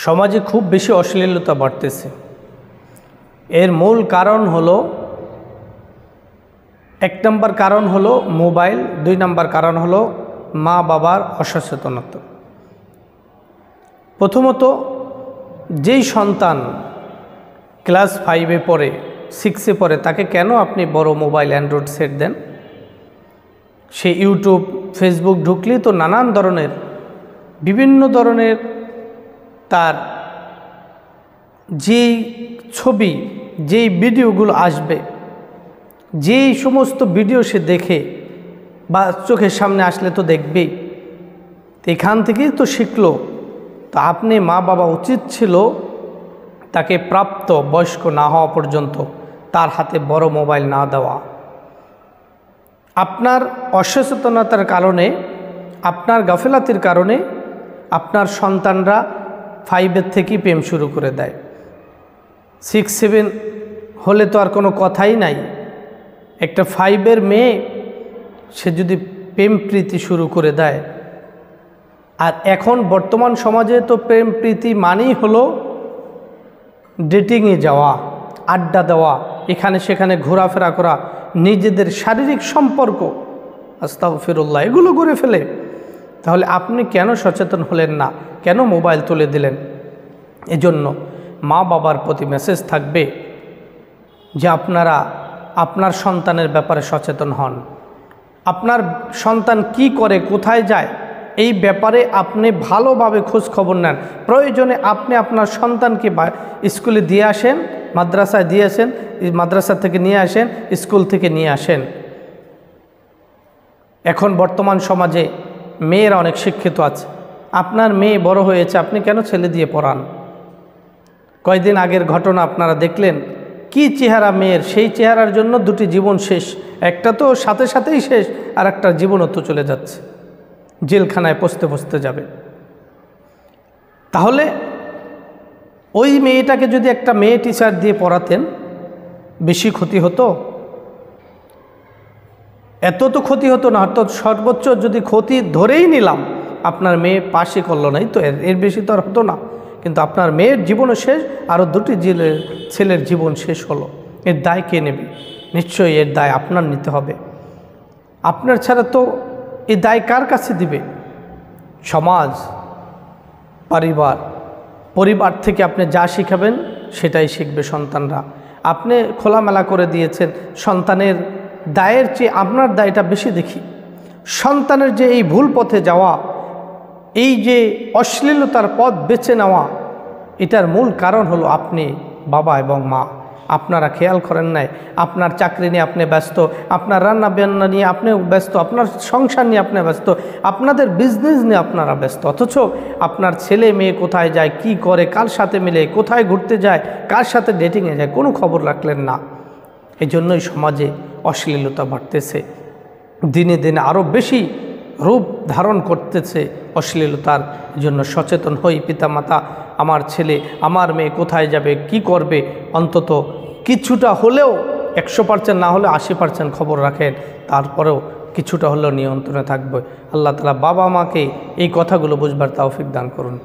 সমাজে খুব বেশি অশ্লীলতা বাড়তেছে। এর মূল কারণ হলো, এক নম্বর কারণ হলো মোবাইল, দুই নম্বর কারণ হলো মা বাবার অসচেতনতা। প্রথমত, যেই সন্তান ক্লাস 5-এ পড়ে, 6-এ পড়ে, তাকে কেন আপনি বড় মোবাইল অ্যান্ড্রয়েড সেট দেন? সে ইউটিউব, ফেসবুক ঢুকলেই তো নানান ধরনের বিভিন্ন ধরনের তার যেই ছবি, যেই ভিডিওগুলো আসবে, যেই সমস্ত ভিডিও সে দেখে বা চোখের সামনে আসলে তো দেখবেই, এখান থেকেই তো শিখলো। তো আপনি মা বাবা উচিত ছিল তাকে প্রাপ্ত বয়স্ক না হওয়া পর্যন্ত তার হাতে বড় মোবাইল না দেওয়া। আপনার অসচেতনতার কারণে, আপনার গাফিলাতির কারণে আপনার সন্তানরা 5-এর থেকেই প্রেম শুরু করে দেয়। 6-7 হলে তো আর কোনো কথাই নাই। একটা 5-এর মেয়ে সে যদি প্রেম প্রীতি শুরু করে দেয়, আর এখন বর্তমান সমাজে তো প্রেম প্রীতি মানেই হলো ডেটিংয়ে যাওয়া, আড্ডা দেওয়া, এখানে সেখানে ঘোরাফেরা করা, নিজেদের শারীরিক সম্পর্ক আস্তাগফিরুল্লাহ এগুলো করে ফেলে। তাহলে আপনি কেন সচেতন হলেন না? কেন মোবাইল তুলে দিলেন? এজন্য মা বাবার প্রতি মেসেজ থাকবে যে আপনারা আপনার সন্তানের ব্যাপারে সচেতন হন। আপনার সন্তান কি করে, কোথায় যায়, এই ব্যাপারে আপনি ভালোভাবে খোঁজ খবর নেন। প্রয়োজনে আপনি আপনার সন্তানকে স্কুলে দিয়ে আসেন, মাদ্রাসায় দিয়ে আসেন, মাদ্রাসা থেকে নিয়ে আসেন, স্কুল থেকে নিয়ে আসেন। এখন বর্তমান সমাজে মেয়েরা অনেক শিক্ষিত আছে। আপনার মেয়ে বড় হয়েছে, আপনি কেন ছেলে দিয়ে পড়ান? কয়েকদিন আগের ঘটনা আপনারা দেখলেন, কি চেহারা মেয়ের, সেই চেহারার জন্য 2টি জীবন শেষ। একটা তো সাথে সাথেই শেষ, আর একটা জীবনও তো চলে যাচ্ছে, জেলখানায় পচতে যাবে। তাহলে ওই মেয়েটাকে যদি একটা মেয়ে টিচার দিয়ে পড়াতেন, বেশি ক্ষতি হতো? এত তো ক্ষতি হতো না, অর্থাৎ সর্বোচ্চ যদি ক্ষতি ধরেই নিলাম আপনার মেয়ে পাশে করলো নাই, তো এর বেশি তো আর হতো না। কিন্তু আপনার মেয়ের জীবনও শেষ, আরও 2টি ছেলের জীবন শেষ হলো। এর দায় কে নেবে? নিশ্চয়ই এর দায় আপনার নিতে হবে। আপনার ছাড়া তো এই দায় কার কাছে দিবে? সমাজ, পরিবার থেকে আপনি যা শিখাবেন সেটাই শিখবে সন্তানরা। আপনি খোলামেলা করে দিয়েছেন, সন্তানের দায়ের চেয়ে আপনার দায়টা বেশি দেখি। সন্তানের যে এই ভুল পথে যাওয়া, এই যে অশ্লীলতার পথ বেছে নেওয়া, এটার মূল কারণ হলো আপনি বাবা এবং মা। আপনারা খেয়াল করেন নাই, আপনার চাকরি নিয়ে আপনি ব্যস্ত, আপনার রান্না বান্না নিয়ে আপনি ব্যস্ত, আপনার সংসার নিয়ে আপনি ব্যস্ত, আপনাদের বিজনেস নিয়ে আপনারা ব্যস্ত। অথচ আপনার ছেলে মেয়ে কোথায় যায়, কি করে, কার সাথে মিলে, কোথায় ঘুরতে যায়, কার সাথে ডেটিংয়ে যায়, কোনো খবর রাখলেন না। এই জন্যই সমাজে অশ্লীলতা বাড়তেছে, দিনে দিনে আরও বেশি রূপ ধারণ করতেছে অশ্লীলতার। জন্য সচেতন হই পিতামাতা, আমার ছেলে আমার মেয়ে কোথায় যাবে, কি করবে, অন্তত কিছুটা হলেও 100% না হলে 80% খবর রাখেন, তারপরেও কিছুটা হলেও নিয়ন্ত্রণে থাকবে। আল্লাহ তাআলা বাবা মাকে এই কথাগুলো বুঝবার তৌফিক দান করুন।